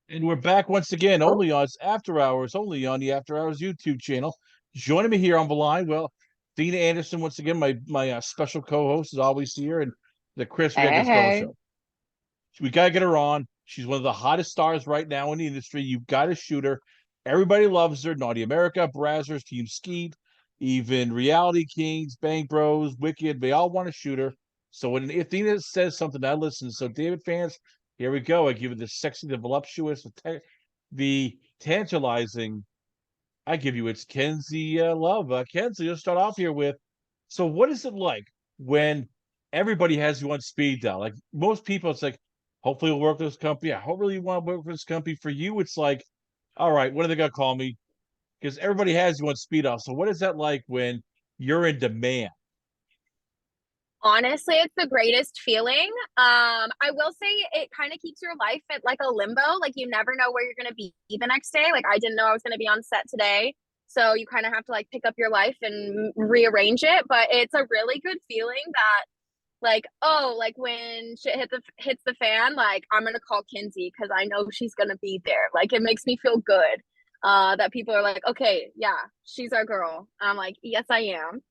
And we're back once again, Oh, only on it's After Hours, only on the After Hours YouTube channel. Joining me here on the line, well, Athena Anderson once again, my special co-host is always here, and the Chris, we gotta hey, get this girl on the hey. show. We gotta get her on. She's one of the hottest stars right now in the industry. You've got to shoot her. Everybody loves her. Naughty America, Brazzers, Team Skeet, even Reality Kings, Bang Bros, Wicked, they all want to shoot her. So when Athena says something, I listen. So David fans, here we go. I give it the sexy, the voluptuous, the tantalizing. I give you it's Kenzie Love. Kenzie, let's start off here with. So what is it like when everybody has you on speed dial? Like most people, it's like, hopefully you'll work with this company. I hope really you want to work with this company. For you, it's like, all right, when are they gonna call me? Because everybody has you on speed dial. So what is that like when you're in demand? Honestly, it's the greatest feeling. I will say it kind of keeps your life at like a limbo. Like you never know where you're gonna be the next day. Like I didn't know I was gonna be on set today. So you kind of have to like pick up your life and rearrange it. But it's a really good feeling that like, oh, like when shit hits the fan, like I'm gonna call Kinsey because I know she's gonna be there. Like it makes me feel good. That people are like, okay, yeah, she's our girl. I'm like, yes, I am.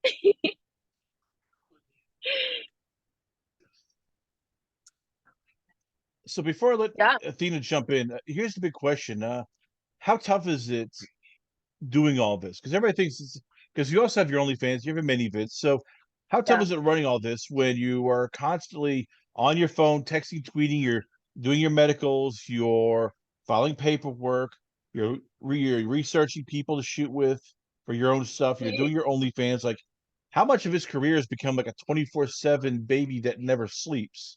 So before I let Yeah. Athena jump in, here's the big question: how tough is it doing all this? Because everybody thinks it's because you also have your OnlyFans, you have a mini vids. So how tough Yeah. is it running all this when you are constantly on your phone, texting, tweeting, you're doing your medicals, you're filing paperwork, you're researching people to shoot with for your own stuff, you're doing your OnlyFans. Like, how much of his career has become like a 24/7 baby that never sleeps?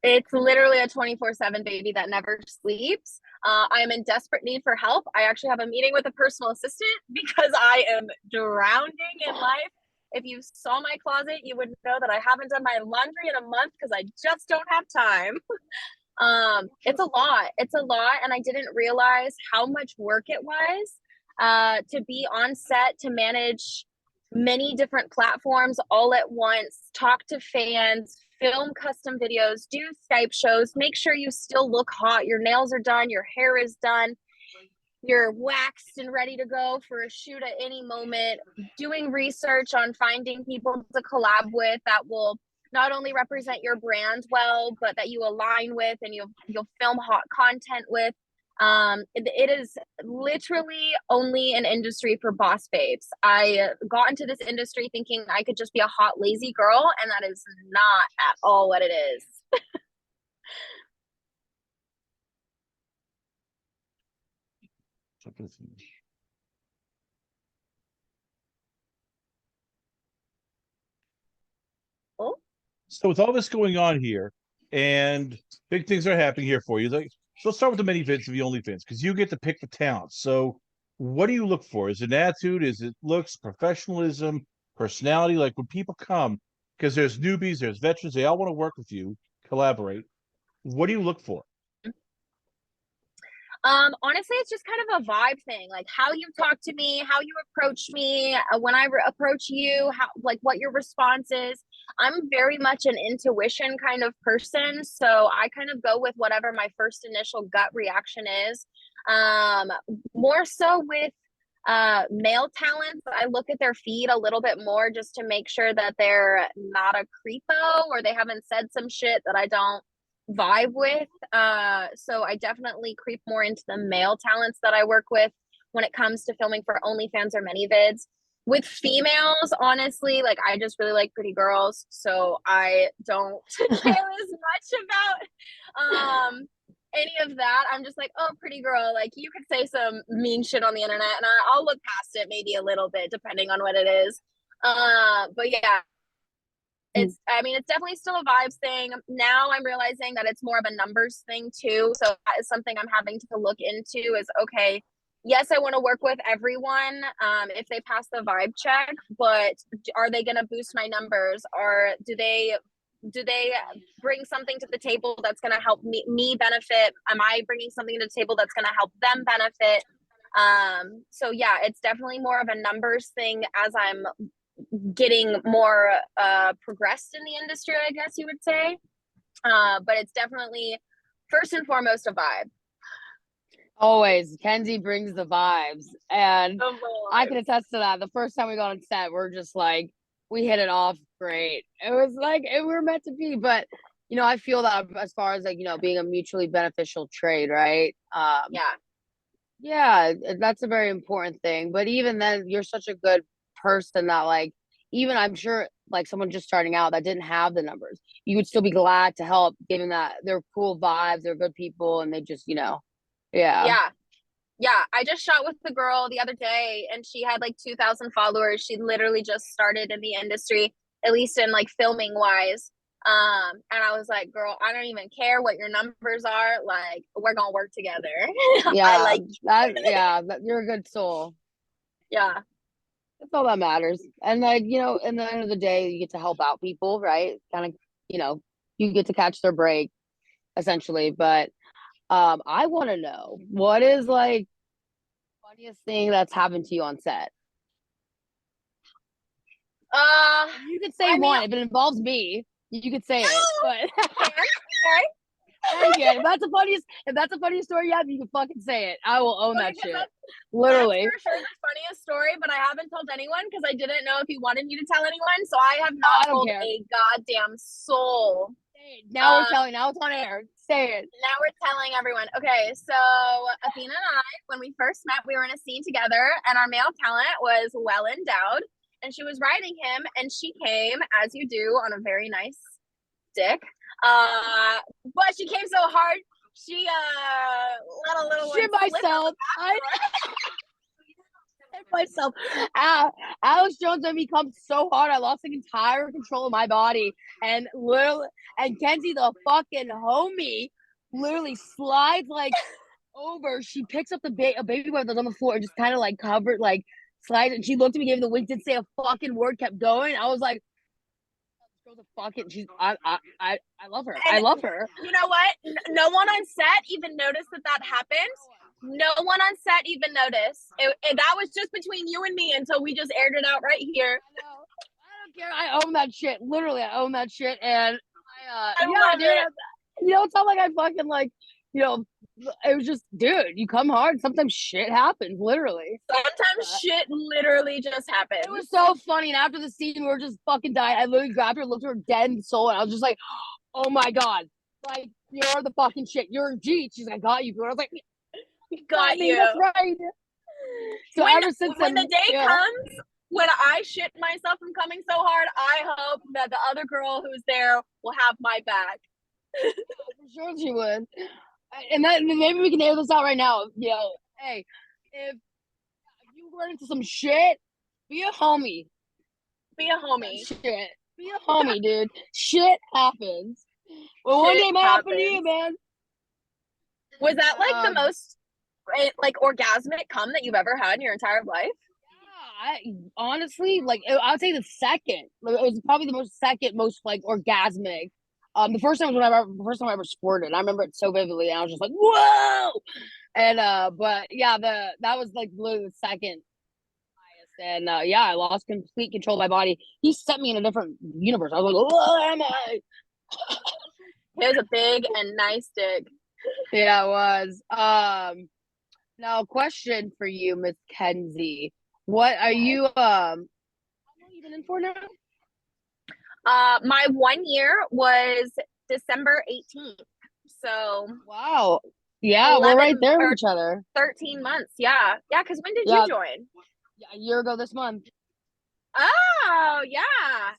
It's literally a 24/7 baby that never sleeps. I am in desperate need for help. I actually have a meeting with a personal assistant because I am drowning in life. If you saw my closet, you would know that I haven't done my laundry in a month because I just don't have time. It's a lot. It's a lot. And I didn't realize how much work it was to be on set, to manage many different platforms all at once, talk to fans, film custom videos, do Skype shows, make sure you still look hot, your nails are done, your hair is done, you're waxed and ready to go for a shoot at any moment, doing research on finding people to collab with that will not only represent your brand well, but that you align with and you'll film hot content with. It is literally only an industry for boss babes. I got into this industry thinking I could just be a hot, lazy girl, and that is not at all what it is. Oh, So with all this going on here, and big things are happening here for you, like so let's start with the mini vids of the OnlyFans because you get to pick the talent. So what do you look for? Is it attitude? Is it looks, professionalism, personality? Like when people come, because there's newbies, there's veterans, they all want to work with you, collaborate. What do you look for? honestly, it's just kind of a vibe thing, like how you talk to me, how you approach me, when I approach you, how like what your response is. I'm very much an intuition kind of person, so I kind of go with whatever my first initial gut reaction is. Um, more so with male talents, I look at their feed a little bit more just to make sure that they're not a creepo or they haven't said some shit that I don't vibe with. So I definitely creep more into the male talents that I work with when it comes to filming for OnlyFans or many vids. With females, honestly, like I just really like pretty girls, so I don't care as much about any of that. I'm just like, oh, pretty girl. Like you could say some mean shit on the internet, and I'll look past it maybe a little bit, depending on what it is. But yeah, I mean, it's definitely still a vibes thing. Now I'm realizing that it's more of a numbers thing too. So that is something I'm having to look into is okay, yes, I want to work with everyone if they pass the vibe check, but are they going to boost my numbers? Or do they bring something to the table that's going to help me benefit? Am I bringing something to the table that's going to help them benefit? So yeah, it's definitely more of a numbers thing as I'm getting more progressed in the industry, I guess you would say. But it's definitely first and foremost a vibe. Always. Kenzie brings the vibes. And I can vibes. attest to that. The first time we got on set, we're just like, we hit it off great. It was like, we were meant to be. But, I feel that as far as like, being a mutually beneficial trade, right? Yeah. Yeah, that's a very important thing. But even then, you're such a good person that, like, even I'm sure, like, someone just starting out that didn't have the numbers, you would still be glad to help, given that they're cool vibes, they're good people, and they just, yeah. Yeah. Yeah. I just shot with the girl the other day and she had like 2,000 followers. She literally just started in the industry, at least in like filming wise. And I was like, girl, I don't even care what your numbers are. Like, we're gonna work together. I Yeah, like you're a good soul. yeah. That's all that matters. And like, in the end of the day, you get to help out people, right? Kind of, you get to catch their break, essentially. But I want to know what is like funniest thing that's happened to you on set. Uh You could say I mean, one if it involves me. You could say it, but okay. yeah, if that's the funniest story you have, you can fucking say it. I will own that shit. Literally. Literally. That's for sure the funniest story, but I haven't told anyone because I didn't know if you wanted me to tell anyone. So I have Oh, not I don't told care. a goddamn soul. Now we're telling. Now it's on air. Say it. Now we're telling everyone. Okay, so Athena and I, when we first met, we were in a scene together, and our male talent was well endowed, and she was riding him, and she came, as you do, on a very nice stick. But she came so hard, she let a little Shit one slip out myself. the I hit myself. Alex Jones made me come so hard, I lost the entire control of my body, and literally, and Kenzie, the fucking homie, literally slides like over. She picks up a baby wipe that's on the floor and just kind of like covered, like slides. And she looked at me, gave me the wink, didn't say a fucking word, kept going. I was like, girl's a fucking. I love her. I love her. You know what? No one on set even noticed that happened. No one on set even noticed. That was just between you and me until we just aired it out right here. I don't care. I own that shit. Literally, I own that shit. And I love it. it's not like I fucking like, it was just, dude, you come hard. Sometimes shit happens, literally. Sometimes shit literally just happens. It was so funny. And after the scene, we were just fucking dying. I literally grabbed her, looked at her dead in the soul, and I was just like, oh my God. Like, you're the fucking shit. You're a G. She's like, I got you. And I was like, got you. That's right. So ever since when the day comes when I shit myself from coming so hard, I hope that the other girl who's there will have my back. For sure she would. And then maybe we can air this out right now. Hey, if you run into some shit, be a homie. Be a homie. Shit. Be a homie, dude. Shit happens. Well, one day it might happen to you, man. Was that like the most like orgasmic cum that you've ever had in your entire life? Yeah, honestly, like I would say the second. It was probably the second most like orgasmic. The first time was the first time I ever squirted. I remember it so vividly, and I was just like, "Whoa!" And but yeah, that was like literally the second highest. And yeah, I lost complete control of my body. He sent me in a different universe. I was like, "What am I?" It was a big and nice dick. Yeah, it was. Now question for you, Miss Kenzie. What are you how long you been in for now? My 1 year was December 18th. So wow. Yeah, we're right there with each other. 13 months. Yeah. Yeah, because when did you join? A year ago this month. Oh, yeah.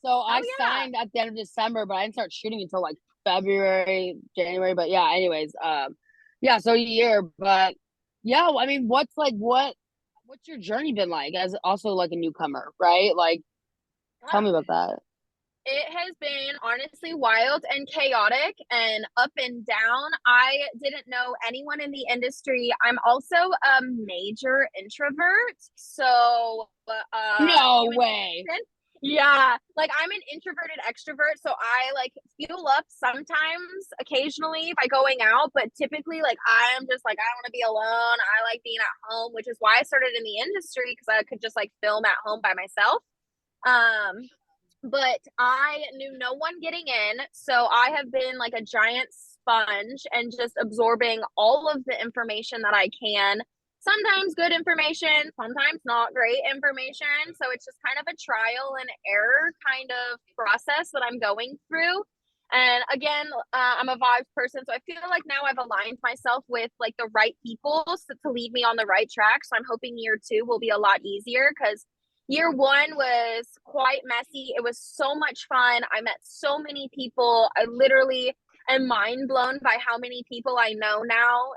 So I signed at the end of December, but I didn't start shooting until like February, January. But yeah, anyways, yeah, so a year. But yeah, I mean, what's your journey been like as also like a newcomer, right? Like, tell me about that. It has been honestly wild and chaotic and up and down. I didn't know anyone in the industry. I'm also a major introvert. So, no way. Yeah, like I'm an introverted extrovert, so I like fuel up sometimes, occasionally by going out, but typically like I'm just like I want to be alone. I like being at home, which is why I started in the industry because I could just like film at home by myself. But I knew no one getting in, so I have been like a giant sponge and just absorbing all of the information that I can. Sometimes good information, sometimes not great information. So it's just kind of a trial and error kind of process that I'm going through. And again, I'm a vibes person, so I feel like now I've aligned myself with like the right people to lead me on the right track. So I'm hoping year 2 will be a lot easier, because year 1 was quite messy. It was so much fun. I met so many people. I literally am mind blown by how many people I know now.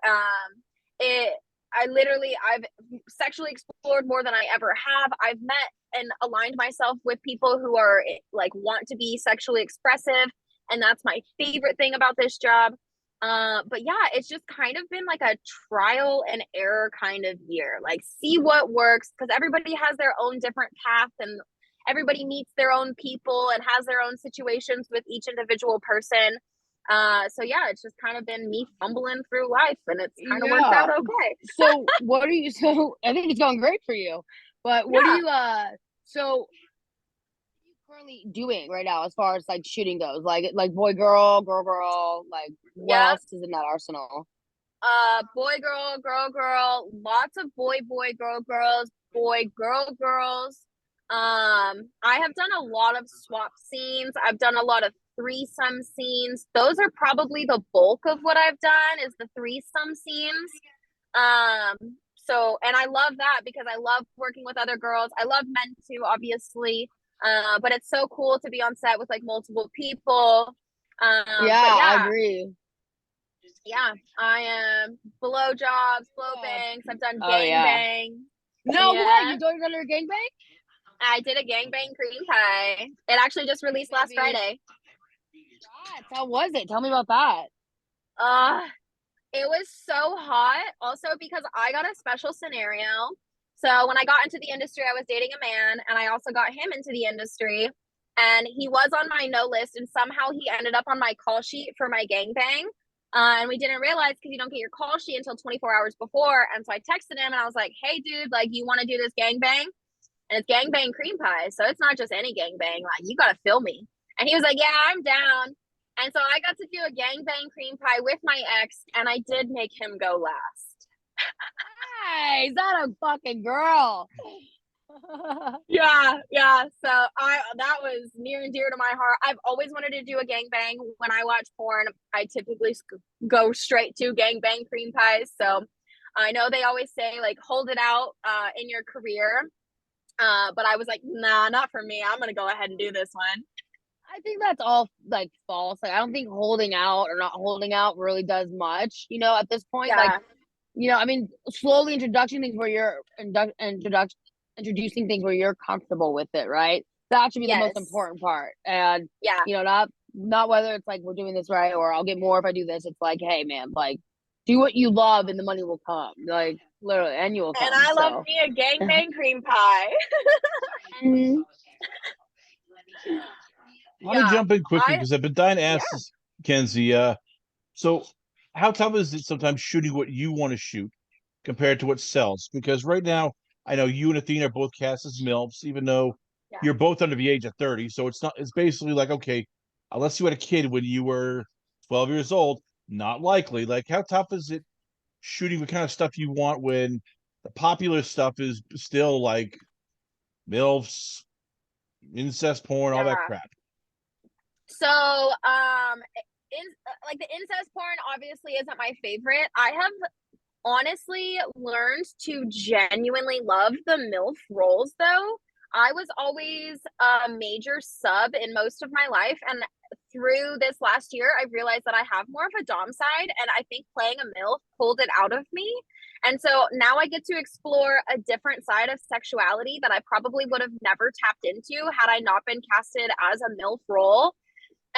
I've sexually explored more than I ever have. I've met and aligned myself with people who are like want to be sexually expressive, and that's my favorite thing about this job. But yeah, it's just kind of been like a trial and error kind of year. Like, see what works, because everybody has their own different path, and everybody meets their own people and has their own situations with each individual person. So yeah, it's just kind of been me fumbling through life, and it's kind of worked out okay. So I think it's going great for you. But what do you so currently doing right now as far as like shooting goes? Like boy, girl, girl, like what else is in that arsenal? Boy, girl, lots of boy, girls, boy, girls. I have done a lot of swap scenes. I've done a lot of threesome scenes. Those are probably the bulk of what I've done, is the threesome scenes. So, and I love that because I love working with other girls. I love men too, obviously. But it's so cool to be on set with like multiple people. I agree. Yeah, I am blow jobs, blow bangs. I've done bang. No way, you doing another gangbang? I did a gangbang cream pie. It actually just released last Friday. How was it? Tell me about that. It was so hot. Also because I got a special scenario. So when I got into the industry, I was dating a man, and I also got him into the industry. And he was on my no list, and somehow he ended up on my call sheet for my gangbang. And we didn't realize, because you don't get your call sheet until 24 hours before. And so I texted him and I was like, hey, dude, like, you want to do this gangbang? And it's gangbang cream pie. So it's not just any gangbang. Like, you got to fill me. And he was like, yeah, I'm down. And so I got to do a gangbang cream pie with my ex, and I did make him go last. Hey, is that a fucking girl? Yeah. So that was near and dear to my heart. I've always wanted to do a gangbang. When I watch porn, I typically go straight to gangbang cream pies. So I know they always say like hold it out in your career, but I was like, nah, not for me. I'm gonna go ahead and do this one. I think that's all like false. Like, I don't think holding out or not holding out really does much, at this point. Yeah. Like, I mean, slowly introducing things where you're introducing things where you're comfortable with it, right? That should be the most important part. And not whether it's like we're doing this right or I'll get more if I do this. It's like, hey man, like do what you love and the money will come. Like literally, and you will come. And I love me a gangbang cream pie. I want to jump in quickly because I've been dying to ask this, Kenzie. So how tough is it sometimes shooting what you want to shoot compared to what sells? Because right now, I know you and Athena are both cast as MILFs, even though you're both under the age of 30. So it's basically like, okay, unless you had a kid when you were 12 years old, not likely. Like, how tough is it shooting the kind of stuff you want when the popular stuff is still like MILFs, incest porn, all that crap? So, like the incest porn obviously isn't my favorite. I have honestly learned to genuinely love the MILF roles though. I was always a major sub in most of my life, and through this last year I realized that I have more of a dom side, and I think playing a MILF pulled it out of me. And so now I get to explore a different side of sexuality that I probably would have never tapped into had I not been casted as a MILF role.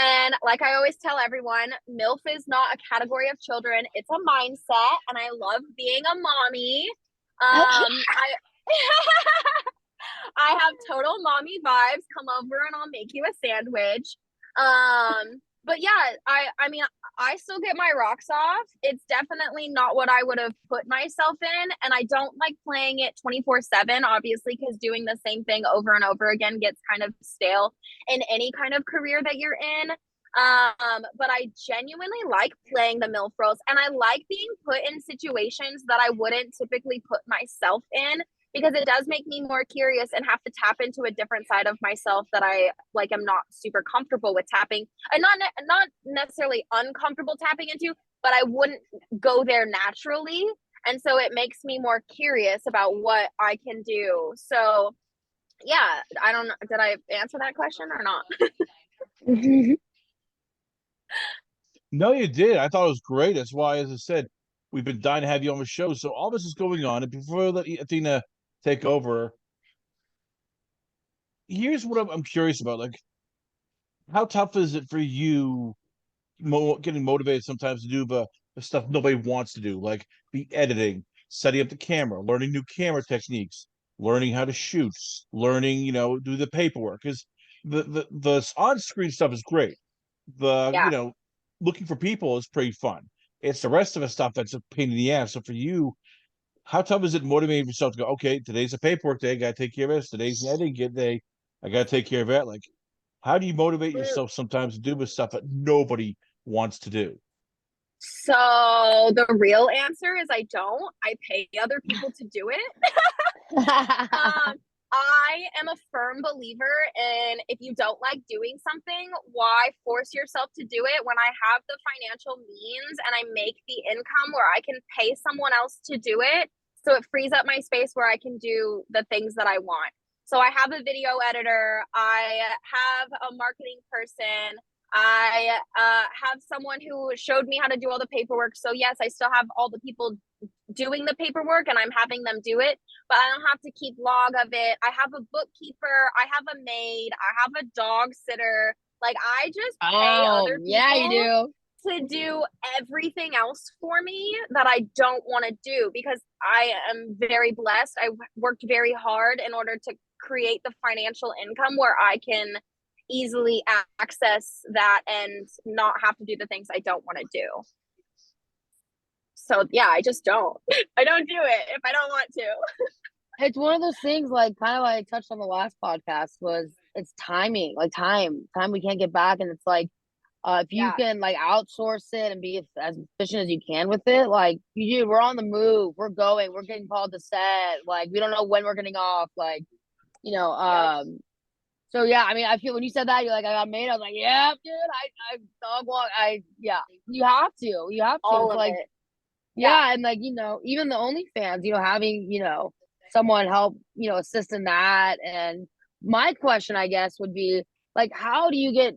And like I always tell everyone, MILF is not a category of children. It's a mindset. And I love being a mommy. I have total mommy vibes. Come over and I'll make you a sandwich. But yeah, I mean, I still get my rocks off. It's definitely not what I would have put myself in. And I don't like playing it 24/7, obviously, because doing the same thing over and over again gets kind of stale in any kind of career that you're in. But I genuinely like playing the MILF roles, and I like being put in situations that I wouldn't typically put myself in, because it does make me more curious and have to tap into a different side of myself that I like am not super comfortable with tapping, and not necessarily uncomfortable tapping into, but I wouldn't go there naturally. And so it makes me more curious about what I can do. So yeah, I don't know. Did I answer that question or not? No, you did. I thought it was great. That's why, as I said, we've been dying to have you on the show. So all this is going on, and before I let Athena take over, here's what I'm curious about. Like, how tough is it for you getting motivated sometimes to do the stuff nobody wants to do, like the editing, setting up the camera, learning new camera techniques, learning how to shoot, learning, do the paperwork? Because the on-screen stuff is great. The, Yeah. looking for people is pretty fun. It's the rest of the stuff that's a pain in the ass. So for you, how tough is it motivating yourself to go, okay, today's a paperwork day, gotta take care of this. Today's an editing day, I gotta take care of that. Like, how do you motivate yourself sometimes to do this stuff that nobody wants to do? So the real answer is I don't. I pay other people to do it. I am a firm believer in, if you don't like doing something, why force yourself to do it when I have the financial means and I make the income where I can pay someone else to do it. So it frees up my space where I can do the things that I want. So I have a video editor, I have a marketing person, I have someone who showed me how to do all the paperwork. So yes, I still have all the people doing the paperwork and I'm having them do it, but I don't have to keep log of it. I have a bookkeeper, I have a maid, I have a dog sitter. Like, I just pay other people, yeah, you do, to do everything else for me that I don't want to do, because I am very blessed. I worked very hard in order to create the financial income where I can easily access that and not have to do the things I don't want to do. So yeah, I just don't. I don't do it if I don't want to. It's one of those things, like kind of like I touched on the last podcast, was it's timing, like time we can't get back. And it's like, if you can like outsource it and be as efficient as you can with it, like you do, we're on the move, we're going, we're getting called to set, like we don't know when we're getting off, like, so yeah, I mean, I feel when you said that, you're like, I got made, I was like, yeah, dude, I dog walk, yeah, you have to, All it's of like, it. yeah, and like, even the OnlyFans, having, someone help, assist in that. And my question, I guess, would be like, how do you get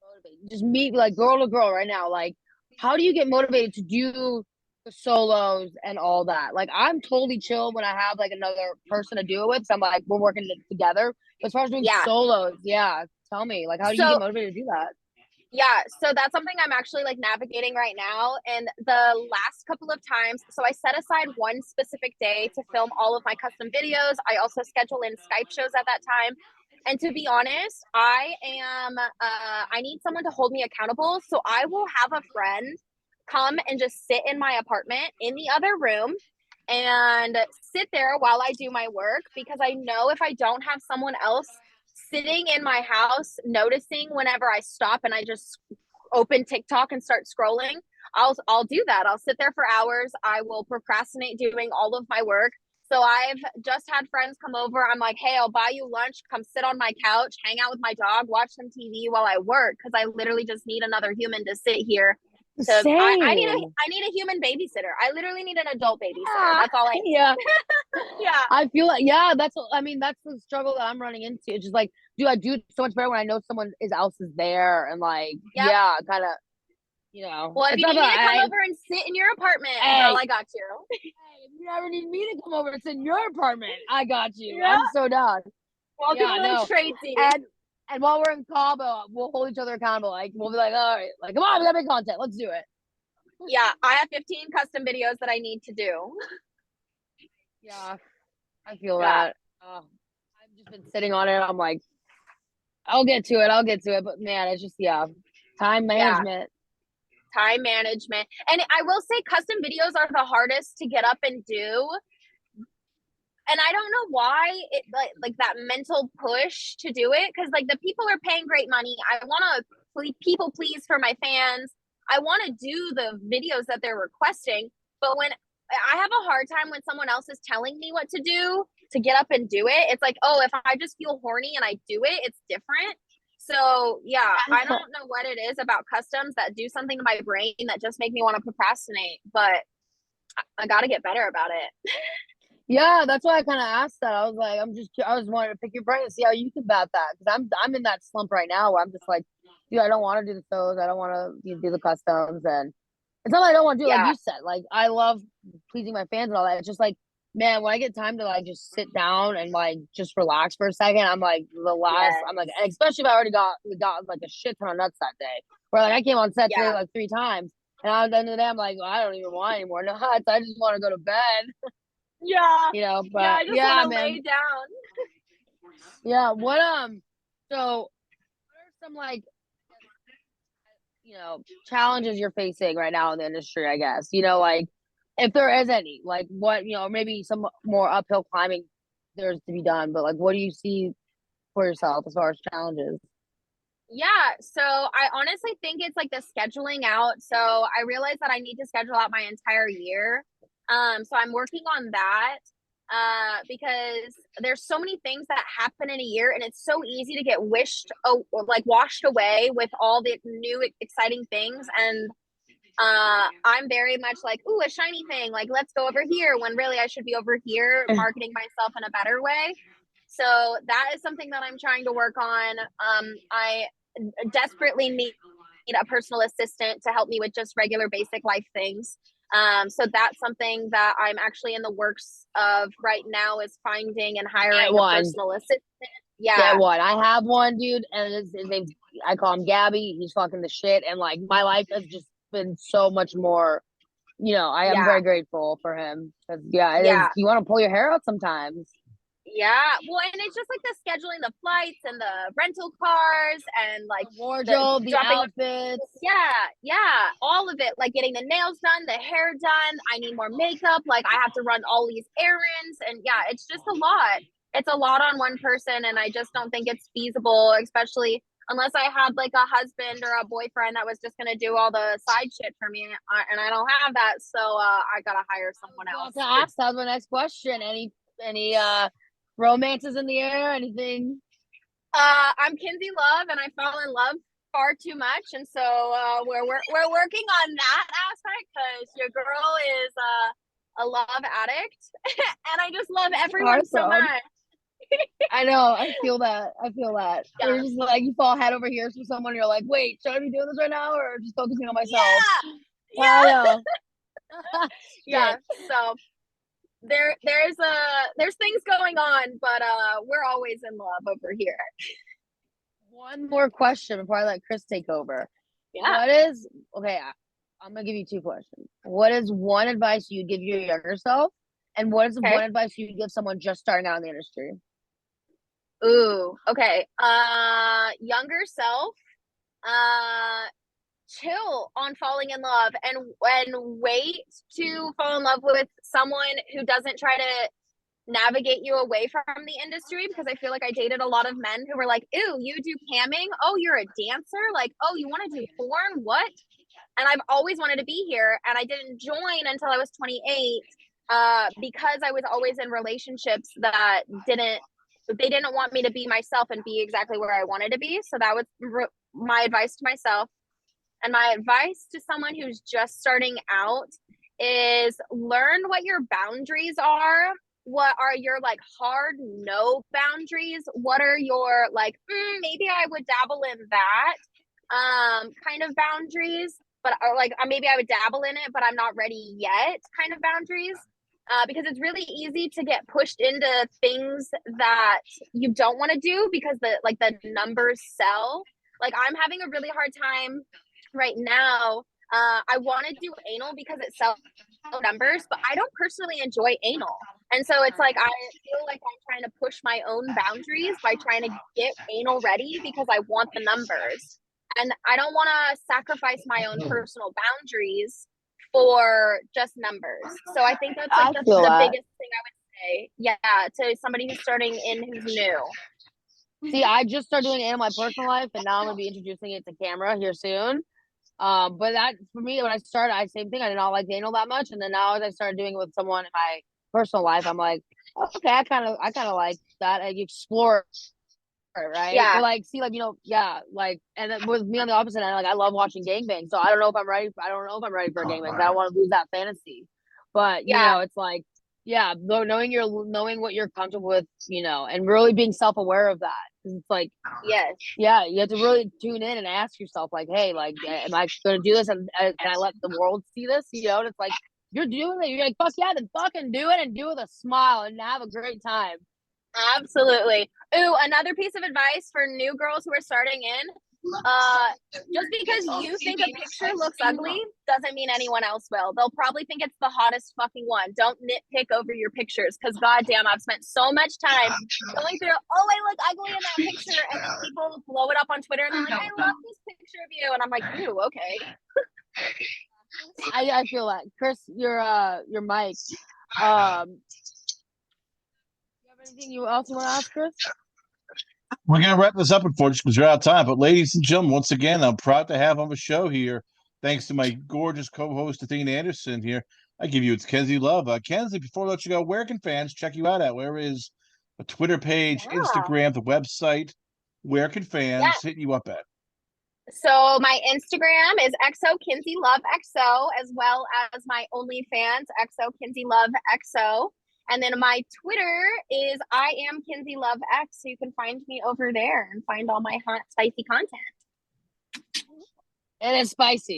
motivated? Just meet like girl to girl right now. Like, how do you get motivated to do the solos and all that? Like, I'm totally chill when I have like another person to do it with. So I'm like, we're working together. But as far as doing solos, yeah, tell me, like, how do you get motivated to do that? Yeah, so that's something I'm actually like navigating right now. And the last couple of times, so I set aside one specific day to film all of my custom videos. I also schedule in Skype shows at that time. And to be honest, I need someone to hold me accountable. So I will have a friend come and just sit in my apartment in the other room and sit there while I do my work, because I know if I don't have someone else sitting in my house noticing whenever I stop and I just open TikTok and start scrolling, I'll do that. I'll sit there for hours. I will procrastinate doing all of my work. So I've just had friends come over. I'm like, hey, I'll buy you lunch. Come sit on my couch, hang out with my dog, watch some TV while I work, because I literally just need another human to sit here. I need a human babysitter. I literally need an adult babysitter. That's all I need. Yeah. Yeah. I feel like, that's the struggle that I'm running into. It's just like, dude, I do so much better when I know someone else is there, and like, kind of, Well, if you need me to come over and sit in your apartment, girl, I got you. Hey, if you ever need me to come over and sit in your apartment, I got you. Yeah. I'm so down. Welcome to the tradesy. And while we're in Cabo, we'll hold each other accountable. Like, we'll be like, all right, like, come on, we gotta make content. Let's do it. Yeah, I have 15 custom videos that I need to do. Yeah, I feel that. I've just been sitting on it. I'm like, I'll get to it. But man, it's just, time management. Time management. And I will say custom videos are the hardest to get up and do. And I don't know why it like that mental push to do it, because like the people are paying great money. I want to people please for my fans. I want to do the videos that they're requesting, but when I have a hard time when someone else is telling me what to do to get up and do it. It's like, oh, if I just feel horny and I do it, it's different. So yeah, I don't know what it is about customs that do something to my brain that just make me want to procrastinate, but I got to get better about it. Yeah, that's why I kind of asked that. I was like, I was wanting to pick your brain and see how you think about that, because I'm in that slump right now where I'm just like, dude, I don't want to do the shows, I don't want to do the customs, and it's not like I don't want to do it, like you said. Like, I love pleasing my fans and all that. It's just like, man, when I get time to like just sit down and like just relax for a second, I'm like I'm like, and especially if I already got like a shit ton of nuts that day, where like I came on set today like 3 times, and at the end of the day, I'm like, well, I don't even want any more nuts. I just want to go to bed. Yeah. You know, but I just want to lay down. Yeah. So what are some like, challenges you're facing right now in the industry, I guess, like, if there is any, like, what, maybe some more uphill climbing there's to be done, but like, what do you see for yourself as far as challenges? Yeah, so I honestly think it's like the scheduling out. So I realized that I need to schedule out my entire year. So I'm working on that because there's so many things that happen in a year, and it's so easy to get washed away with all the new exciting things. And I'm very much like, ooh, a shiny thing, like let's go over here, when really I should be over here marketing myself in a better way. So that is something that I'm trying to work on. I desperately need a personal assistant to help me with just regular basic life things. So that's something that I'm actually in the works of right now, is finding and hiring a personal assistant. Yeah. Get one. I have one, dude, and his name's, I call him Gabby. He's fucking the shit, and like my life has just been so much more. I am very grateful for him, because you want to pull your hair out sometimes. Yeah, well, and it's just like the scheduling the flights and the rental cars and like the wardrobe, the outfits. Yeah, all of it. Like getting the nails done, the hair done. I need more makeup. Like I have to run all these errands, and yeah, it's just a lot. It's a lot on one person, and I just don't think it's feasible, especially unless I had like a husband or a boyfriend that was just gonna do all the side shit for me, and I don't have that, so I gotta hire someone else. That was my next question. Any romances in the air? Anything? I'm Kenzie Love, and I fell in love far too much, and so we're working on that aspect, because your girl is a love addict, and I just love everyone so much. I know. I feel that. Yeah. You're just like, you fall head over heels for someone. You're like, wait, should I be doing this right now, or just focusing on myself? Yeah. I know. Yeah. So there's things going on, but we're always in love over here. One more question before I let Chris take over. Yeah. I'm gonna give you 2 questions. What is one advice you'd give your younger self, and what is one advice you'd give someone just starting out in the industry? Ooh, okay. Younger self, chill on falling in love, and wait to fall in love with someone who doesn't try to navigate you away from the industry, because I feel like I dated a lot of men who were like, ew, you do camming? Oh, you're a dancer? Like, oh, you want to do porn? What? And I've always wanted to be here, and I didn't join until I was 28 because I was always in relationships that they didn't want me to be myself and be exactly where I wanted to be. So that was my advice to myself. And my advice to someone who's just starting out is learn what your boundaries are. What are your like hard no boundaries? What are your like, maybe I would dabble in that kind of boundaries, but like maybe I would dabble in it, but I'm not ready yet kind of boundaries. Because it's really easy to get pushed into things that you don't want to do because the numbers sell. Like I'm having a really hard time right now. I want to do anal because it sells numbers, but I don't personally enjoy anal. And so it's like I feel like I'm trying to push my own boundaries by trying to get anal ready because I want the numbers. And I don't want to sacrifice my own personal boundaries for just numbers. So I think that's like the biggest thing I would say. Yeah, to somebody who's starting in who's new. See, I just started doing it in my personal life, and now I'm gonna be introducing it to camera here soon. But that for me, when I started, same thing. I did not like anal that much, and then now as I started doing it with someone in my personal life, I'm like, okay, I kind of like that. And you explore it, right? Yeah. But like, see, like yeah, like, and then with me on the opposite end, like I love watching gangbangs, so I don't know if I'm ready. I don't know if I'm ready for a gangbang. I don't want to lose that fantasy. But Yeah. it's like, yeah, knowing what you're comfortable with, and really being self aware of that. 'Cause it's like, Yes. yeah, you have to really tune in and ask yourself, like, hey, like, am I going to do this? And can I let the world see this? And it's like, you're doing it. You're like, fuck yeah, then fucking do it and do it with a smile and have a great time. Absolutely. Ooh, another piece of advice for new girls who are starting in. Just because you think a picture looks ugly doesn't mean anyone else will. They'll probably think it's the hottest fucking one. Don't nitpick over your pictures because goddamn, I've spent so much time going through, oh, I look ugly in that picture, and then people blow it up on Twitter and they're like, I love this picture of you, and I'm like, ew, okay. I feel that. Chris, your mic. You have anything else you want to ask, Chris? We're going to wrap this up, unfortunately, because we're out of time. But ladies and gentlemen, once again, I'm proud to have on the show here, thanks to my gorgeous co-host, Athena Anderson here. I give you, it's Kenzie Love. Kenzie, before I let you go, where can fans check you out at? Where is a Twitter page, Instagram, the website? Where can fans hit you up at? So my Instagram is XO Kenzie Love XO, as well as my OnlyFans, XO Kenzie Love XO. And then my Twitter is I am Kenzie Love X. So you can find me over there and find all my hot, spicy content. And it's spicy.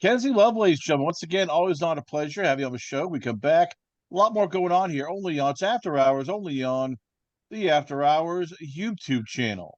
Kenzie Love, ladies and gentlemen, once again, always not a pleasure having you on the show. We come back. A lot more going on here. Only on It's After Hours, only on the After Hours YouTube channel.